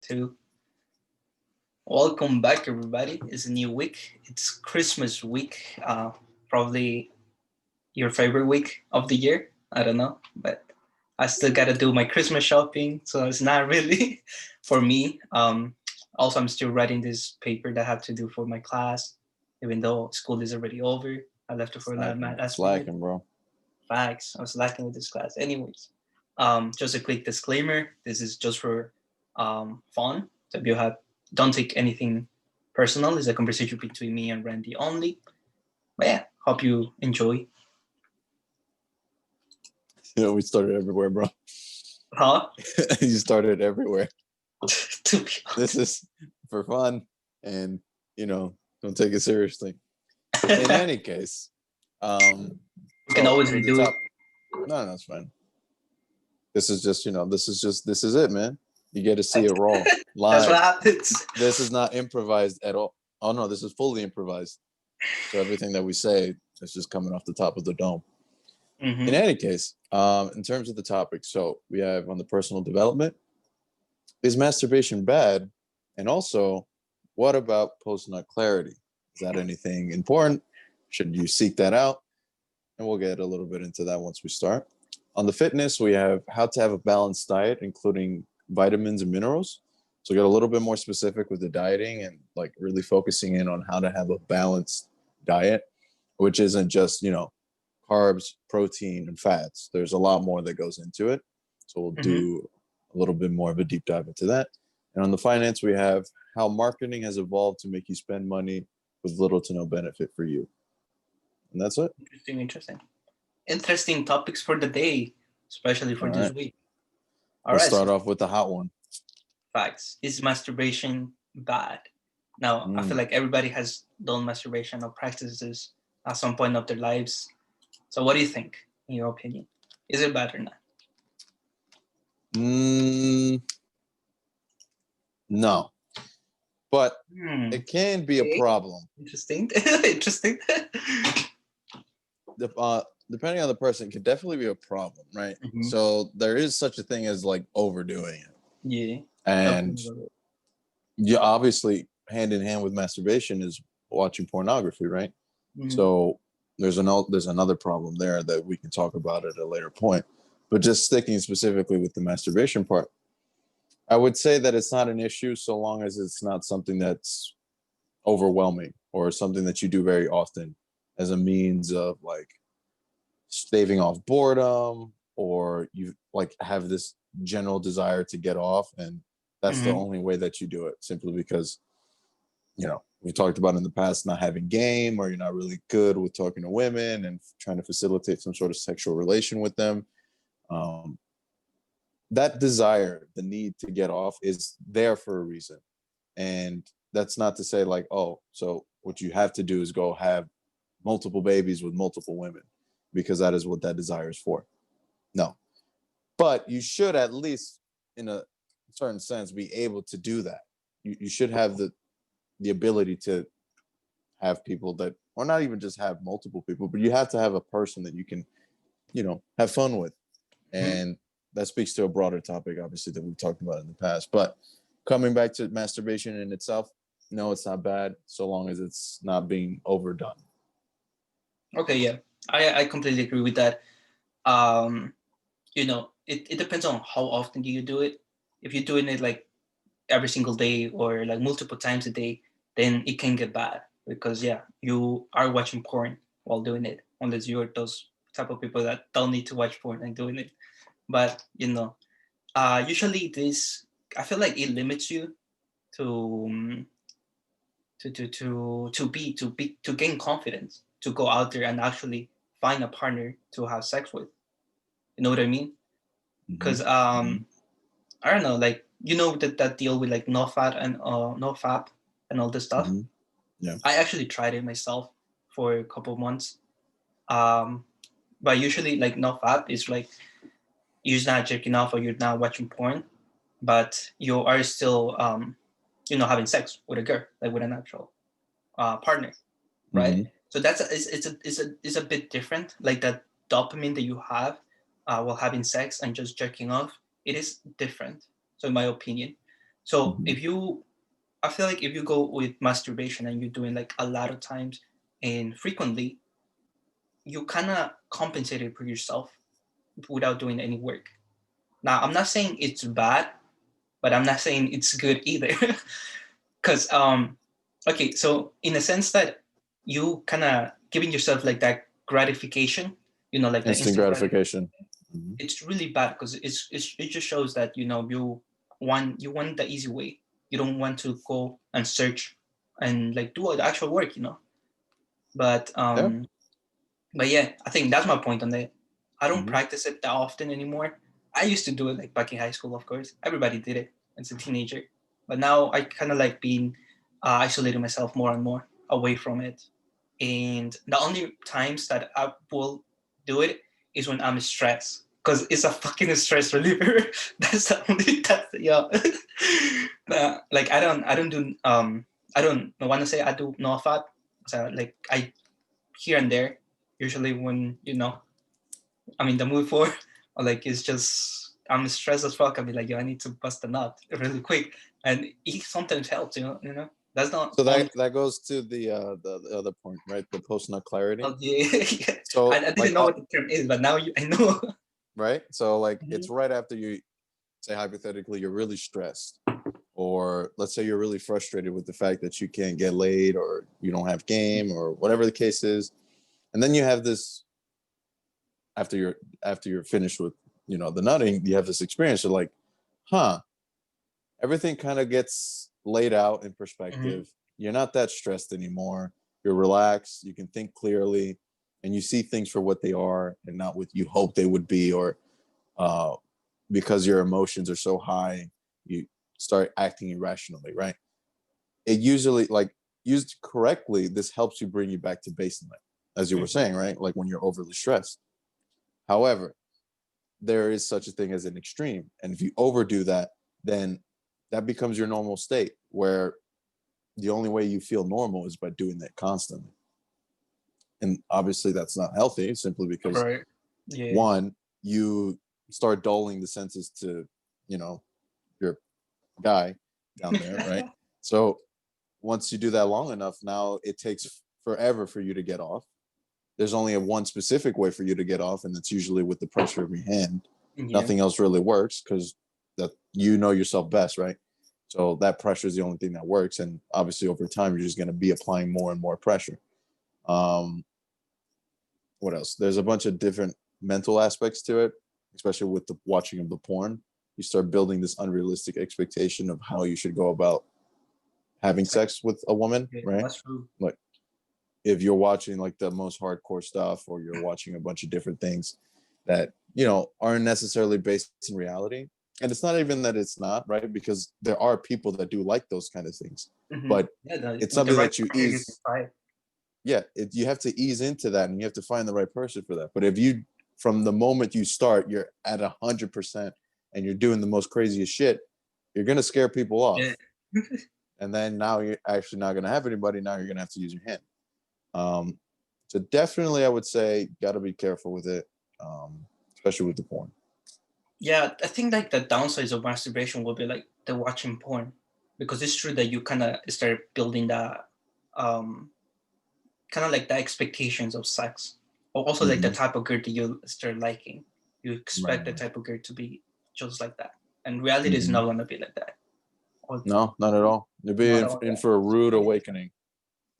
2. Welcome back, everybody. It's a new week. It's Christmas week. Probably your favorite week of the year. I don't know, but I still gotta do my Christmas shopping, so it's not really for me. Also, I'm still writing this paper that I have to do for my class, even though school is already over. I left it for last minute. Slacking, bro. Facts. I was lacking with this class. Anyways, just a quick disclaimer. This is just for fun. So if you have, don't take anything personal. It's a conversation between me and Randy only. But yeah, hope you enjoy. We started everywhere, bro. Huh? You started everywhere. To be This is for fun, and don't take it seriously. In honest. any case, We can always the redo it. No, it's fine. This is just, this is it, man. You get to see it raw, That's what live. happens. This is not improvised at all. Oh no, this is fully improvised. So everything that we say is just coming off the top of the dome. In Mm-hmm. any case, in terms of the topic, so we have on the personal development, is masturbation bad? And also, what about post-nut clarity? Is that anything important? Should you seek that out? And we'll get a little bit into that once we start. On the fitness, we have how to have a balanced diet, including vitamins and minerals. So get a little bit more specific with the dieting and like really focusing in on how to have a balanced diet, which isn't just, carbs, protein, and fats. There's a lot more that goes into it. So we'll Mm-hmm. do a little bit more of a deep dive into that. And on the finance, we have how marketing has evolved to make you spend money with little to no benefit for you. And that's it. Interesting. Interesting topics for the day, especially All for this right. week. All Let's right. start So off with the hot one. facts. Is masturbation bad? Now, I feel Mm. like everybody has done masturbation or practices at some point of their lives. So, what do you think, in your opinion? Is it bad or not? Mm, no, but Hmm. it can be a Okay. problem. Interesting. Interesting. Depending on the person, it could definitely be a problem, right? Mm-hmm. So there is such a thing as like overdoing it, Yeah. and Definitely. you obviously hand in hand with masturbation is watching pornography, right? Mm-hmm. So there's another problem there that we can talk about at a later point. But just sticking specifically with the masturbation part, I would say that it's not an issue so long as it's not something that's overwhelming or something that you do very often as a means of like staving off boredom, or you like have this general desire to get off, and that's the Mm-hmm. only way that you do it, simply because we talked about in the past not having game, or you're not really good with talking to women and trying to facilitate some sort of sexual relation with them. um, that desire, the need to get off, is there for a reason. And that's not to say like, oh, so what you have to do is go have multiple babies with multiple women, because that is what that desire is for. No. But you should at least, in a certain sense, be able to do that. You should have the ability to have people that, or not even just have multiple people, but you have to have a person that you can, have fun with. And that speaks to a broader topic, obviously, that we've talked about in the past. But coming back to masturbation in itself, no, it's not bad so long as it's not being overdone. Okay. Yeah. I completely agree with that. Um, it depends on how often do you do it. If you're doing it like every single day or like multiple times a day, then it can get bad because yeah, you are watching porn while doing it, unless you're those type of people that don't need to watch porn and doing it. But usually this, I feel like it limits you to to gain confidence to go out there and actually find a partner to have sex with. You know what I mean? Mm-hmm. Because Mm-hmm. I don't know, like that deal with like no fat and no fap and all this stuff. Mm-hmm. Yeah. I actually tried it myself for a couple of months. Um, but usually like no fap is like you're not jerking off or you're not watching porn, but you are still having sex with a girl, like with an actual partner, right? Mm-hmm. So it's a bit different. Like that dopamine that you have while having sex and just jerking off, it is different. So in my opinion, So Mhm. if you, I feel like if you go with masturbation and you're doing like a lot of times and frequently, you kind of compensate it for yourself without doing any work. Now, I'm not saying it's bad, but I'm not saying it's good either. Because okay, so in a sense that you kind of giving yourself like that gratification, like the Instant instant gratification, gratification. Mhm. it's really bad because it just shows that you want the easy way. You don't want to go and search and like do all the actual work. But Yeah. yeah, I think that's my point on that. I don't Mhm. practice it that often anymore. I used to do it like back in high school, of course. Everybody did it as a teenager. But now I kind of like being isolating myself more and more away from it. And the only times that I will do it is when I'm stressed. Because it's a fucking stress reliever. That's the only that's yeah. Like I don't want to say I do no fat. So like I here and there, usually when I'm in the mood for, or like it's just I'm stressed as fuck. I'll be like, yo, I need to bust a nut really quick, and it sometimes helps. That's not So only. that goes to the other point, right? The post nut clarity. Oh, yeah, yeah. I, So I like didn't know what the term is, but now I know. right? So like Mhm. it's right after you say hypothetically you're really stressed, or let's say you're really frustrated with the fact that you can't get laid or you don't have game or whatever the case is. And then you have this after you're finished with the nutting, you have this experience. You're like, huh, everything kind of gets laid out in Mhm. perspective. You're not that stressed anymore. You're relaxed. You can think clearly, and you see things for what they are and not what you hope they would be, or uh, because your emotions are so high, you start acting irrationally, right? It usually, like used correctly, this helps you bring you back to baseline, as you were Mhm. saying, right? Like when you're overly stressed. However, there is such a thing as an extreme. And if you overdo that, then that becomes your normal state where the only way you feel normal is by doing that constantly. And obviously that's not healthy simply because Right. Yeah. one, you start dulling the senses to, you know, your guy down there, right? So once you do that long enough, now it takes forever for you to get off. There's only a one specific way for you to get off, and that's usually with the pressure of your hand. Yeah. Nothing else really works because that you know yourself best, right? So that pressure is the only thing that works, and obviously over time you're just going to be applying more and more pressure. Um, what else? There's a bunch of different mental aspects to it, especially with the watching of the porn. You start building this unrealistic expectation of how you should go about having It's like, sex with a woman, yeah, right? that's true. Like if you're watching like the most hardcore stuff or you're watching a bunch of different things that aren't necessarily based in reality, and it's not even that it's not right, because there are people that do like those kind of things, Hmm. but Yeah, it's with the something right that you partner, you can ease. try it. Yeah, you have to ease into that, and you have to find the right person for that. But if you from the moment you start you're at 100% and you're doing the most craziest shit, you're going to scare people Yeah. off, and then now you're actually not going to have anybody. Now you're going to have to use your hand. um, so definitely, I would say, got to be careful with it, especially with the porn. Yeah, I think like the downsides of masturbation will be like the watching porn, because it's true that you kind of start building that um kind of like the expectations of sex, or also like the Mm-hmm. type of girl that you start liking. You Right, expect the right. type of girl to be just like that, and reality is Mm-hmm. not gonna be like that. Or No, not at all. You'll be not in, all in that. for a rude Yeah. awakening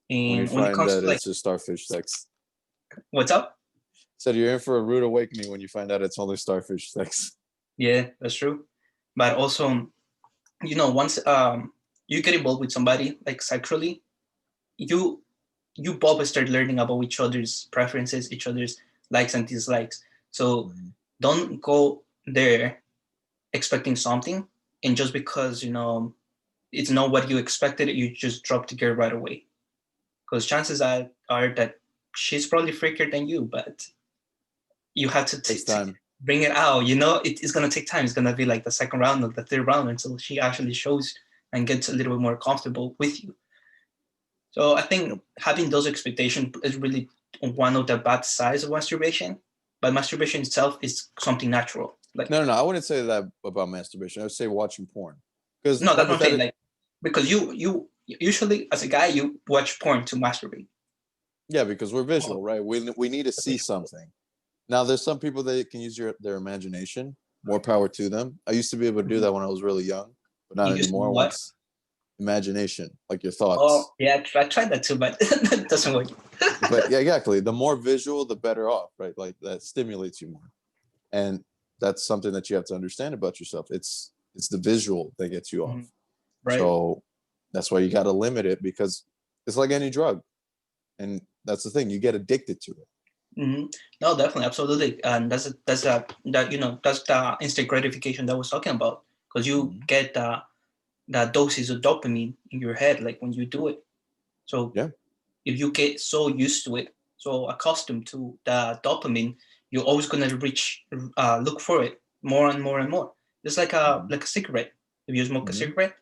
when you And when it find comes that to like it's just starfish sex. what's up, So you're in for a rude awakening when you find out it's only starfish sex. yeah, that's true. But also, once you get involved with somebody like sexually, you you both start learning about each other's preferences, each other's likes and dislikes. So Mhm. don't go there expecting something, and just because it's not what you expected, you just drop the girl right away. Because chances are that she's probably freakier than you, but you have to Takes time. bring it out. It's gonna take time. It's gonna be like the second round or the third round until she actually shows and gets a little bit more comfortable with you. So I think Yep. having those expectations is really one of the bad sides of masturbation. But masturbation itself is something natural. Like, No, no, no. I wouldn't say that about masturbation. I would say watching porn, Because No, that's what I'm saying. hypothetically, Like, because you usually as a guy you watch porn to masturbate. yeah, because we're Oh, visual, right? We need to see something. Now, there's some people that can use their imagination. More power to them. I used to be able to do mhm. that when I was really young, but not You used to anymore. what? Once imagination, like your Oh, thoughts. yeah, I tried that too, but it doesn't work. But yeah, exactly. The more visual, the better off, right? Like that stimulates you more, and that's something that you have to understand about yourself. It's the visual that gets you Mhm. off. Right. So that's why you got to limit it, because it's like any drug, and that's the thing. You get addicted to it. hmm No, definitely, absolutely, and that's the instant gratification that I was talking about, because you Mhm. get the doses of dopamine in your head, like when you do it. So Yeah. if you get so used to it, so accustomed to the dopamine, you're always gonna look for it more and more and more. It's Mhm. like a cigarette. If you smoke a Mhm. cigarette,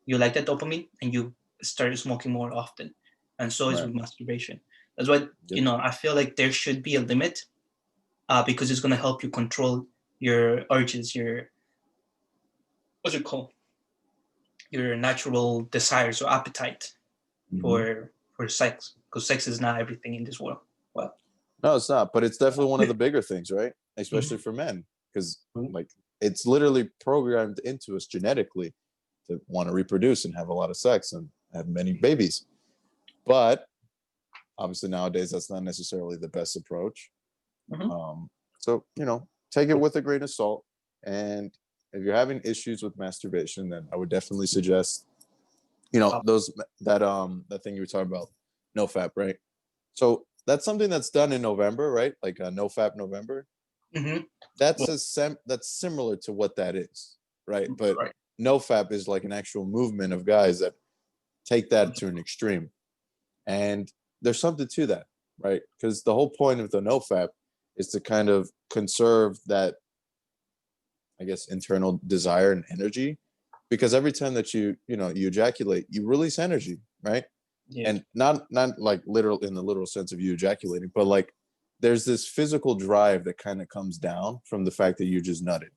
you like that dopamine, and you start smoking more often. And so is Right. with masturbation. That's why Yep. I feel like there should be a limit, because it's gonna help you control your urges, your what's it called, your natural desires or appetite Mhm. for sex, because sex is not everything in this world. Well, No, it's not, but it's definitely one of the bigger things, right? Especially mhm. for men, because like it's literally programmed into us genetically to want to reproduce and have a lot of sex and have many babies. But obviously nowadays that's not necessarily the best approach. Mhm. So take it with a grain of salt. And if you're having issues with masturbation, then I would definitely suggest Uh, those that thing you were talking about, no fap, right? So that's something that's done in November, right? Like no fap November. mhm. That's Well, that's similar to what that is, right? But right. no fap is like an actual movement of guys that take that to an extreme. And there's something to that, right? Because the whole point of the no fap is to kind of conserve that, I guess, internal desire and energy. Because every time that you ejaculate, you release energy, right? Yeah. And not like literal in the literal sense of you ejaculating, but like there's this physical drive that kind of comes down from the fact that you just nutted,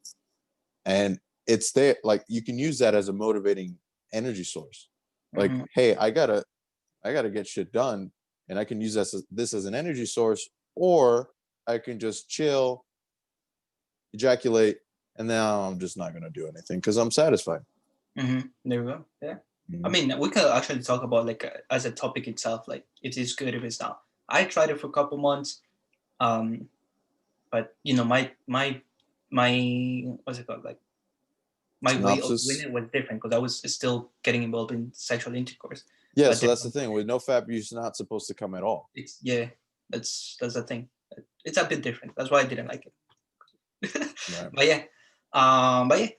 and it's there. Like you can use that as a motivating energy source. Like, Mhm. hey, I gotta get shit done, and I can use this as an energy source, or I can just chill, ejaculate, and now I'm just not gonna do anything because I'm satisfied. There we go. Yeah. I Mhm. mean, we could actually talk about like as a topic itself, like if it's good, if it's not. I tried it for a couple months, um, but my what's it called, like my way of doing Synopsis. it was different because I was still getting involved in sexual intercourse. Yeah, But so then that's the thing. With no fap, you're just not supposed to come at all. it's yeah, that's the thing. It's a bit different. That's why I didn't like it. Right. but yeah,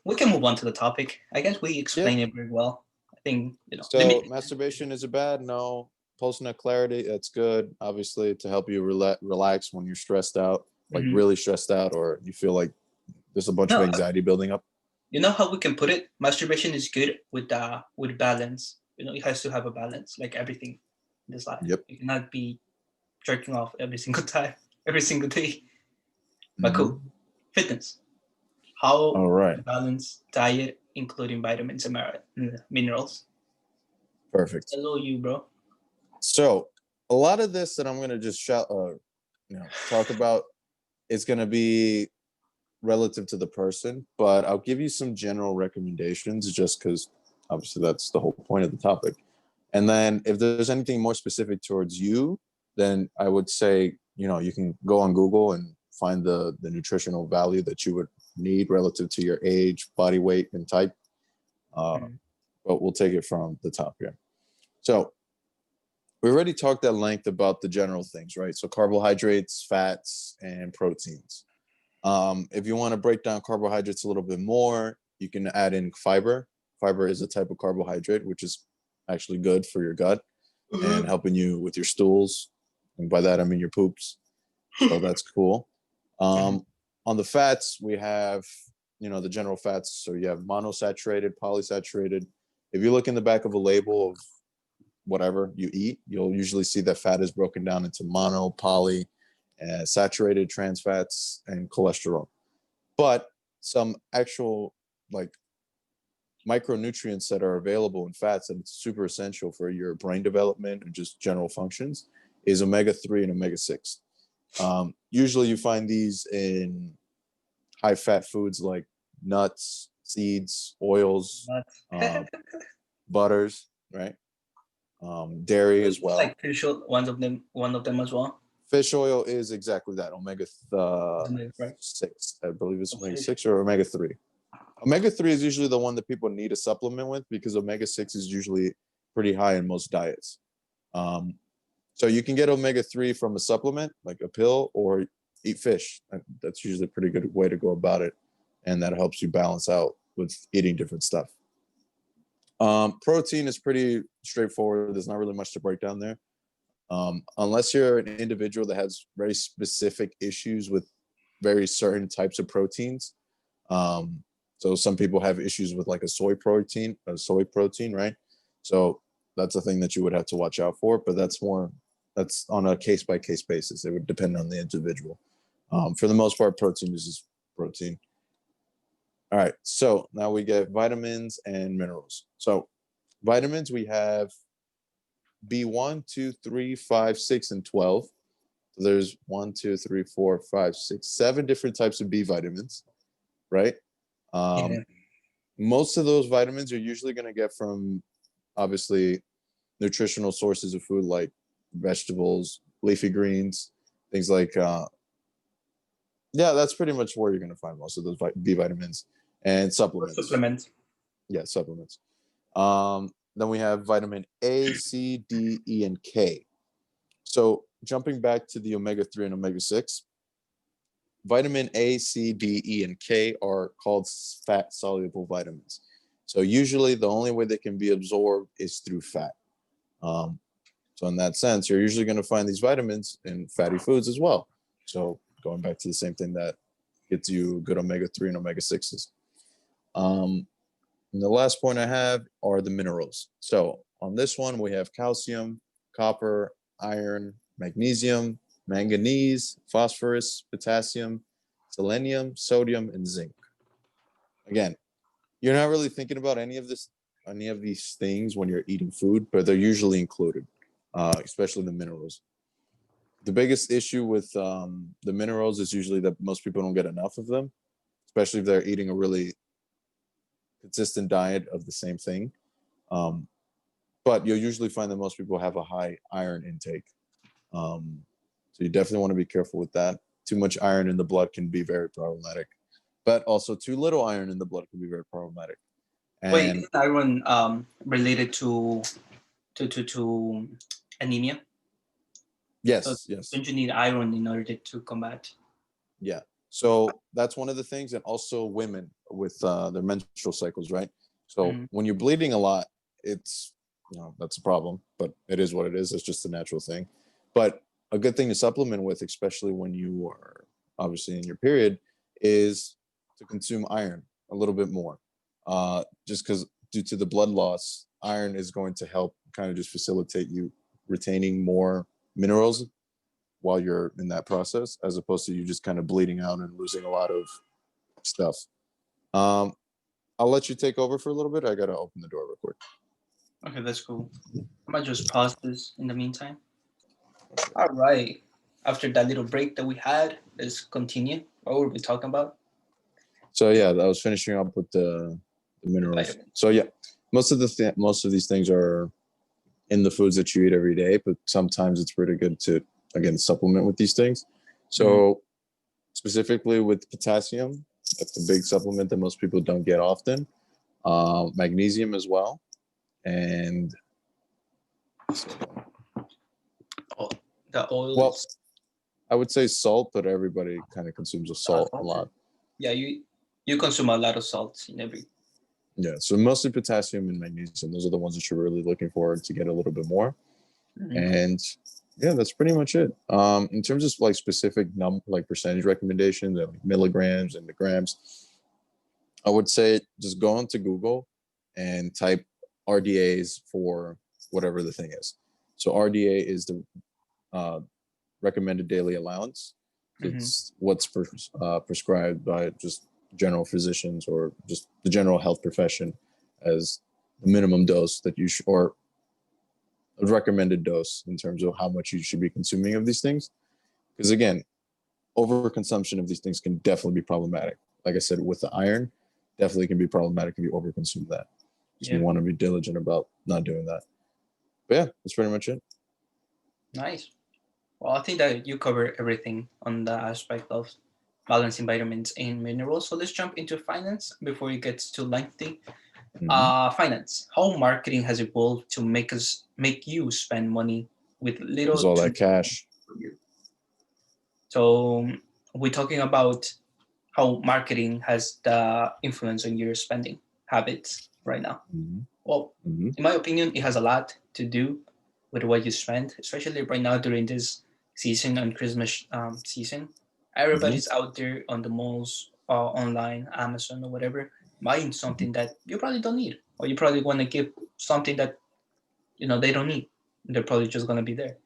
we can move on to the topic. I guess we Yeah. explained it very well. I think So masturbation is it bad? No. Post-nut clarity, that's good. Obviously, to help you relax when you're stressed out, like Mhm. really stressed out, or you feel like there's a bunch of No, anxiety building up. you know how we can put it. Masturbation is good with balance. It has to have a balance, like everything in this life. Yep. You cannot be jerking off every single time, every single day. But cool. Hmm. Fitness. How All right. to balance diet, including vitamins and minerals. Perfect. Hello, you, bro. So a lot of this that I'm gonna just talk about is gonna be relative to the person, but I'll give you some general recommendations just because obviously that's the whole point of the topic. And then if there's anything more specific towards you, then I would say, you can go on Google and find the nutritional value that you would need relative to your age, body weight, and type. Uh, Mhm. but we'll take it from the top here. So we already talked at length about the general things, right? So carbohydrates, fats, and proteins. If you want to break down carbohydrates a little bit more, you can add in fiber. Fiber is a type of carbohydrate, which is actually good for your gut and helping you with your stools. And by that, I mean your poops. So that's cool. Mhm. Um, on the fats, we have, the general fats. So you have monosaturated, polysaturated. If you look in the back of a label of whatever you eat, you'll usually see that fat is broken down into mono, poly, saturated, trans fats, and cholesterol. But some actual like micronutrients that are available in fats that it's super essential for your brain development and just general functions is omega-3 and omega-6. Usually you find these in high fat foods like nuts, seeds, oils, Nuts. butters, right? Dairy as It's well. like fish oil, one of them as well. Fish oil is exactly that, omega Isn't it, right? 6. I believe it's Of omega fish. 6 or omega 3. Omega 3 is usually the one that people need a supplement with because omega 6 is usually pretty high in most diets. Um, so you can get omega 3 from a supplement, like a pill, or eat fish. That's usually a pretty good way to go about it. And that helps you balance out with eating different stuff. Protein is pretty straightforward. There's not really much to break down there. Unless you're an individual that has very specific issues with very certain types of proteins. So some people have issues with like a soy protein, right? So that's a thing that you would have to watch out for, but that's on a case by case basis. It would depend on the individual. For the most part, protein is just protein. All right, so now we get vitamins and minerals. So vitamins, we have B1, 2, 3, 5, 6, and 12. So there's 1, 2, 3, 4, 5, 6, 7 different types of B vitamins, right? Yeah. Most of those vitamins you're usually going to get from, obviously, nutritional sources of food like vegetables, leafy greens, things like, that's pretty much where you're going to find most of those B vitamins and Or supplements. supplements. Yeah, supplements. Then we have vitamin A, C, D, E, and K. So jumping back to the omega-3 and omega-6, vitamin A, C, D, E, and K are called fat-soluble vitamins. So usually the only way they can be absorbed is through fat. So in that sense, you're usually going to find these vitamins in fatty foods as well. So going back to the same thing that gets you good omega-3 and omega-6s. And the last point I have are the minerals. So on this one, we have calcium, copper, iron, magnesium, manganese, phosphorus, potassium, selenium, sodium, and zinc. Again, you're not really thinking about any of these things when you're eating food, but they're usually included, especially the minerals. The biggest issue with the minerals is usually that most people don't get enough of them, especially if they're eating a really consistent diet of the same thing. But you'll usually find that most people have a high iron intake. So you definitely want to be careful with that. Too much iron in the blood can be very problematic, but also too little iron in the blood can be very problematic. Wait, And is iron related to anemia? So yes, yes, don't you need iron in order to combat? yeah. So that's one of the things, and also women with their menstrual cycles, right? So Mhm. when you're bleeding a lot, it's that's a problem, but it is what it is. It's just a natural thing. But a good thing to supplement with, especially when you are obviously in your period, is to consume iron a little bit more. Just because due to the blood loss, iron is going to help kind of just facilitate you retaining more minerals while you're in that process, as opposed to you just kind of bleeding out and losing a lot of stuff. Um, I'll let you take over for a little bit. I gotta open the door real quick. Okay, that's cool. I might just pause this in the meantime. All right. After that little break that we had, let's continue. What were we talking about? So yeah, I was finishing up with the minerals. Vitamins. So yeah, most of these things are in the foods that you eat every day, but sometimes it's pretty good to again supplement with these things. So specifically with potassium, that's a big supplement that most people don't get often. Magnesium as well, and Oh, the oils. well, I would say salt, but everybody kind of consumes a salt a lot. Yeah, you consume a lot of salt in every. Yeah, so mostly potassium and magnesium. Those are the ones that you're really looking for to get a little bit more. And yeah, that's pretty much it. In terms of like specific like percentage recommendations and like milligrams and the grams, I would say just go onto Google and type RDAs for whatever the thing is. So RDA is the recommended daily allowance. It's what's prescribed by just general physicians or just the general health profession as the minimum dose that you should, or a recommended dose in terms of how much you should be consuming of these things. Because again, overconsumption of these things can definitely be problematic. Like I said, with the iron, definitely can be problematic if you overconsume that. So Yeah. you want to be diligent about not doing that. But yeah, that's pretty much it. Nice. Well, I think that you cover everything on the aspect of balancing vitamins and minerals. So let's jump into finance before it gets too lengthy. Mm-hmm. Finance. How marketing has evolved to make you spend money with There's little all to that cash. for you. So we're talking about how marketing has the influence on your spending habits right now. Mm-hmm. Well, Mm-hmm. in my opinion, it has a lot to do with what you spend, especially right now during this season on Christmas season. Mm-hmm. Everybody's out there on the malls, online, Amazon or whatever, buying Mm-hmm. something that you probably don't need, or you probably want to give something that they don't need. They're probably just gonna be there.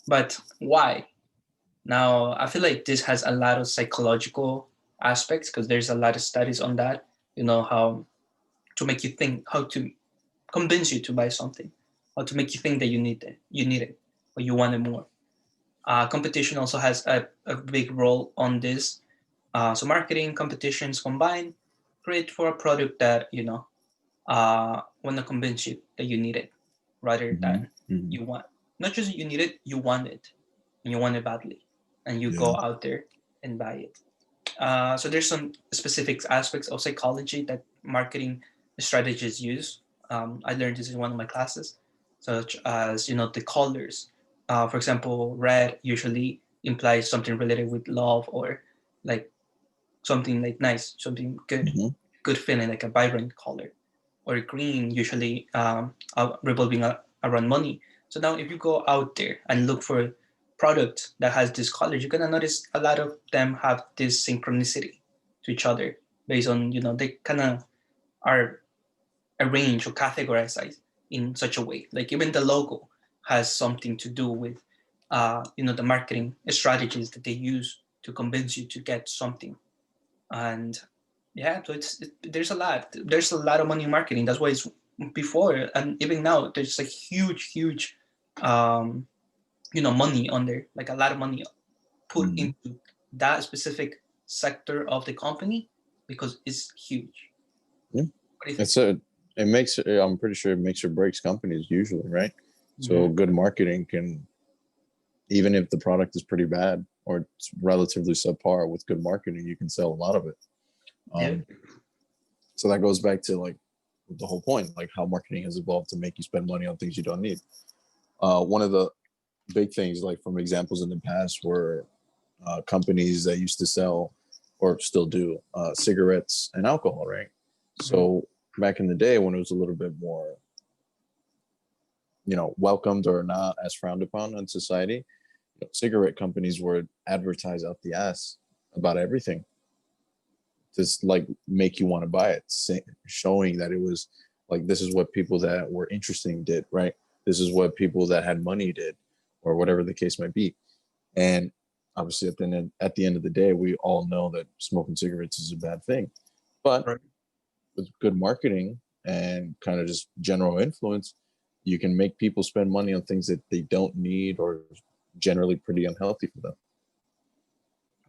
But why? Now, I feel like this has a lot of psychological aspects because there's a lot of studies on that. How to make you think, how to convince you to buy something, how to make you think that you need it, or you want it more. Competition also has a big role on this. So marketing competitions combined create for a product that want to convince you that you need it rather Mm-hmm. than Mm-hmm. you want. Not just you need it, you want it, and you want it badly, and you Yeah. go out there and buy it. So there's some specific aspects of psychology that marketing strategists use. I learned this in one of my classes, such as the colors. For example, red usually implies something related with love or like something like nice, something good, Mm-hmm. good feeling, like a vibrant color. Or green usually revolving around money. So now if you go out there and look for product that has this color, you're gonna notice a lot of them have this synchronicity to each other based on they kind of are arranged or categorized in such a way. Like even the logo has something to do with the marketing strategies that they use to convince you to get something. And yeah, so there's a lot of money in marketing. That's why it's before and even now there's a huge um money on there, like a lot of money put Mm-hmm. into that specific sector of the company because it's huge. Yeah. What do you think? It's a it makes I'm pretty sure it makes or breaks companies usually, right? So Mm-hmm. good marketing can, even if the product is pretty bad or it's relatively subpar, with good marketing you can sell a lot of it. Yeah. Um, so that goes back to like the whole point, like how marketing has evolved to make you spend money on things you don't need. One of the big things, like from examples in the past, were companies that used to sell or still do cigarettes and alcohol, right? Mm-hmm. So back in the day when it was a little bit more, welcomed or not as frowned upon in society, cigarette companies would advertise out the ass about everything, just like make you want to buy it, showing that it was like, this is what people that were interesting did, right? This is what people that had money did, or whatever the case might be. And obviously at the end of the day, we all know that smoking cigarettes is a bad thing. But Right. with good marketing and kind of just general influence, you can make people spend money on things that they don't need or generally pretty unhealthy for them.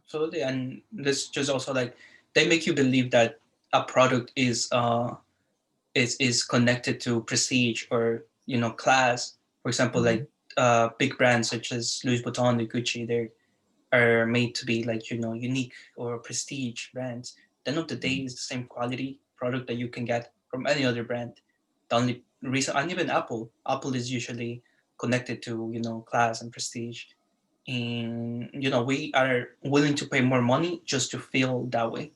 Absolutely. And this just also like they make you believe that a product is connected to prestige or class. For example, Mm-hmm. like big brands such as Louis Vuitton and Gucci, they are made to be like unique or prestige brands. At the end of the day, Mm-hmm. it's the same quality product that you can get from any other brand. The only reason, and even Apple is usually connected to class and prestige, and we are willing to pay more money just to feel that way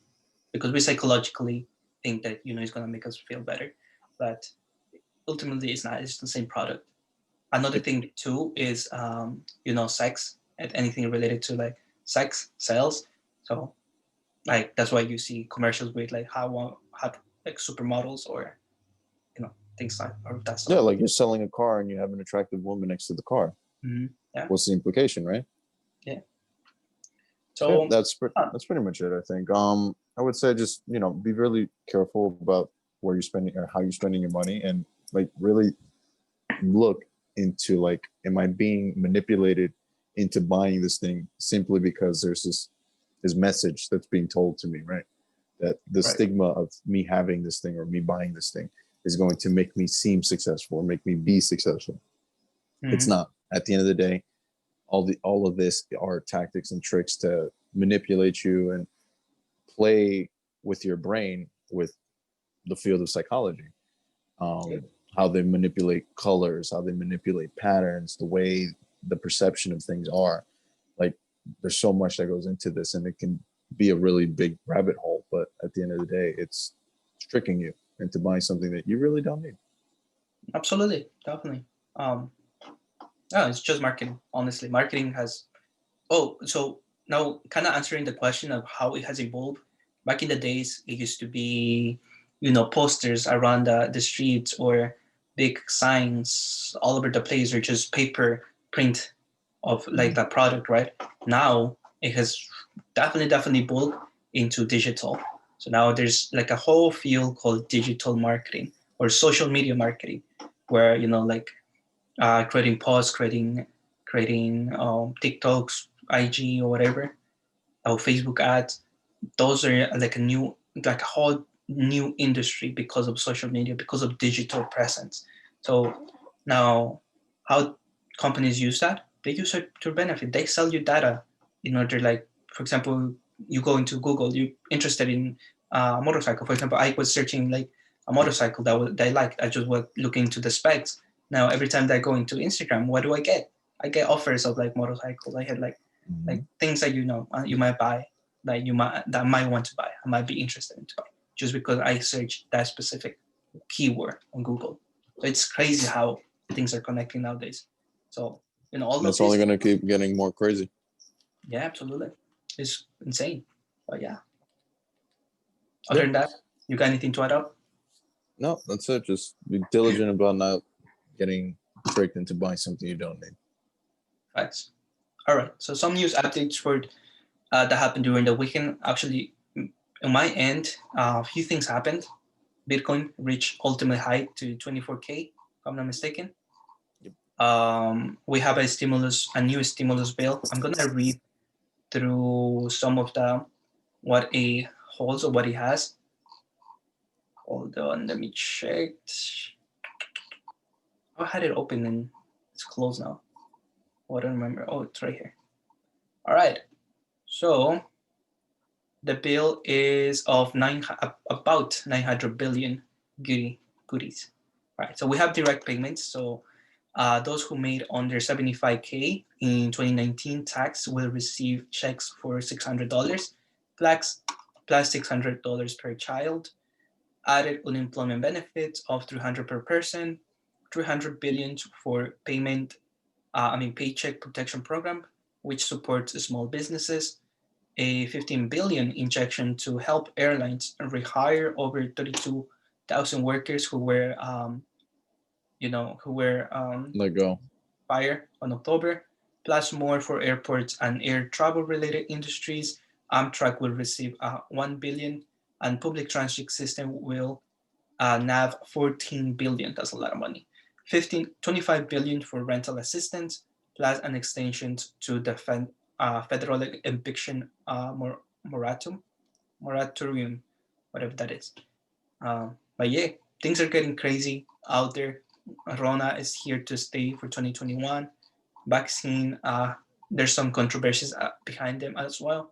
because we psychologically think that it's gonna make us feel better, but ultimately it's not. It's the same product. Another Yep. thing too is sex and anything related to like sex sales. So like that's why you see commercials with like how like supermodels or things like or that Yeah, sort. like you're selling a car and you have an attractive woman next to the car. Mm-hmm. Yeah, What's the implication, right? yeah. Yeah, So that's pretty much it, I think. I would say just be really careful about where you're spending or how you're spending your money, and like really look into like, am I being manipulated into buying this thing simply because there's this message that's being told to me, right? That the Right. stigma of me having this thing or me buying this thing is going to make me seem successful or make me be successful. It's Mm-hmm. not. At the end of the day, all of this are tactics and tricks to manipulate you and play with your brain with the field of psychology. Yeah. How they manipulate colors, how they manipulate patterns, the way the perception of things are. Like there's so much that goes into this, and it can be a really big rabbit hole. But at the end of the day, it's tricking you into buying something that you really don't need. Absolutely, definitely. No, it's just marketing. Honestly, marketing has. Oh, so now kind of answering the question of how it has evolved. Back in the days, it used to be, posters around the streets or big signs all over the place, or just paper print of like Mhm. that product. Right now, it has definitely evolved into digital. So now there's like a whole field called digital marketing or social media marketing, where like creating posts, creating TikToks, IG or whatever, or Facebook ads. Those are like a whole new industry because of social media, because of digital presence. So now, how companies use that? They use it to benefit. They sell you data in order, like for example, you go into Google, you're interested in a motorcycle. For example, I was searching like a motorcycle that I liked. I just was looking into the specs. Now every time that I go into Instagram, what do I get? I get offers of like motorcycles. I had like Mhm. things that you might buy, that I might want to buy. I might be interested in to buy just because I searched that specific keyword on Google. So it's crazy how things are connecting nowadays. So all And of it's only this, going to keep getting more crazy. yeah, absolutely, it's insane. But yeah, other Yeah. than that, you got anything to add up? No, that's it. Just be diligent about not getting tricked into buying something you don't need. Facts. All right. So some news updates for that happened during the weekend. Actually, on my end, a few things happened. Bitcoin reached ultimate high to 24K, if I'm not mistaken. Yep. We have a new stimulus bill. I'm gonna read through some of the what it holds or what it has. Hold on, let me check. I had it open and it's closed now. Oh, I don't remember. Oh, it's right here. All right. So the bill is of about 900 billion goodies. All right. So we have direct payments. So those who made under 75K in 2019 tax will receive checks for $600 plus $600 per child, added unemployment benefits of 300 per person, 300 billion for paycheck protection program, which supports small businesses, a 15 billion injection to help airlines rehire over 32,000 workers who were Let go. fired on October, plus more for airports and air travel related industries. Amtrak will receive 1 billion, and public transit system will NAV 14 billion. That's a lot of money. 25 billion for rental assistance, plus an extension to the federal eviction moratorium, whatever that is. But yeah, things are getting crazy out there. Rona is here to stay for 2021. Vaccine, there's some controversies behind them as well.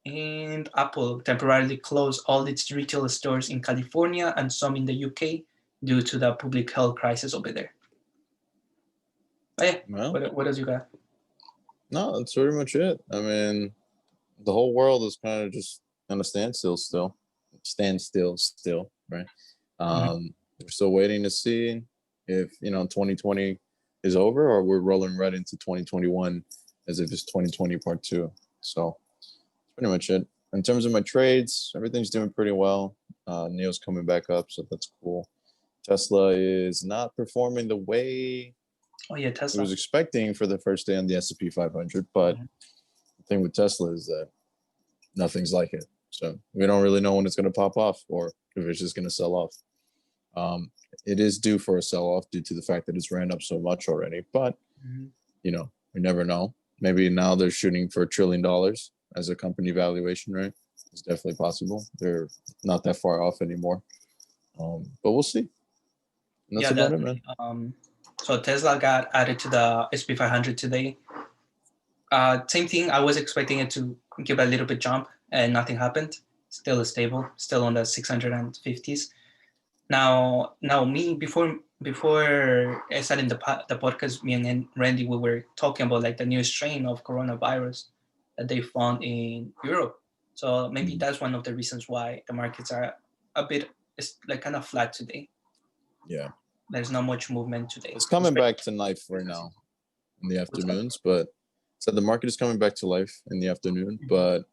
And Apple temporarily closed all its retail stores in California and some in the UK due to the public health crisis over there. But yeah, Well, what else you got? no, that's pretty much it. I mean, the whole world is kind of just on a standstill still, right? Mhm. We're still waiting to see if 2020 is over, or we're rolling right into 2021 as if it's 2020 part two. So that's pretty much it. In terms of my trades, everything's doing pretty well. Neo's coming back up, so that's cool. Tesla is not performing the way Oh yeah, it was Tesla. expecting for the first day on the S&P 500, but Mhm. the thing with Tesla is that nothing's like it. So we don't really know when it's going to pop off or if it's just going to sell off. It is due for a sell-off due to the fact that it's ran up so much already. But Mhm. we never know. Maybe now they're shooting for $1 trillion as a company valuation, right? It's definitely possible. They're not that far off anymore. But we'll see. And that's Yeah, about it, man. definitely. So Tesla got added to the SP 500 today. Same thing. I was expecting it to give a little bit jump, and nothing happened. Still stable, still on the 650s. Now, me before starting the podcast, me and Randy, we were talking about like the new strain of coronavirus that they found in Europe. So maybe Mhm. that's one of the reasons why the markets are a bit, it's like kind of flat today. Yeah. There's not much movement today. It's coming Especially, back to life right now in the afternoons, but so the market is coming back to life in the afternoon. But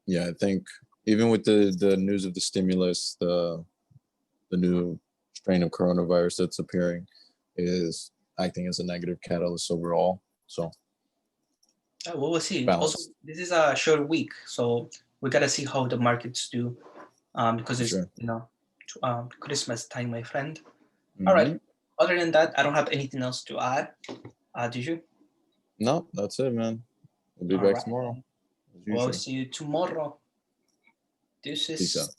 yeah, I think even with the news of the stimulus, the new strain of coronavirus that's appearing is acting as a negative catalyst overall. So well, we'll see. Also, balanced this is a short week, so we gotta see how the markets do, because for it's sure. Christmas time, my friend. All right. Hmm. Other than that, I don't have anything else to add. Do you? No, that's it, man. We'll be All back right, tomorrow then. as Well, usual. see you tomorrow. Peace Deuces. out.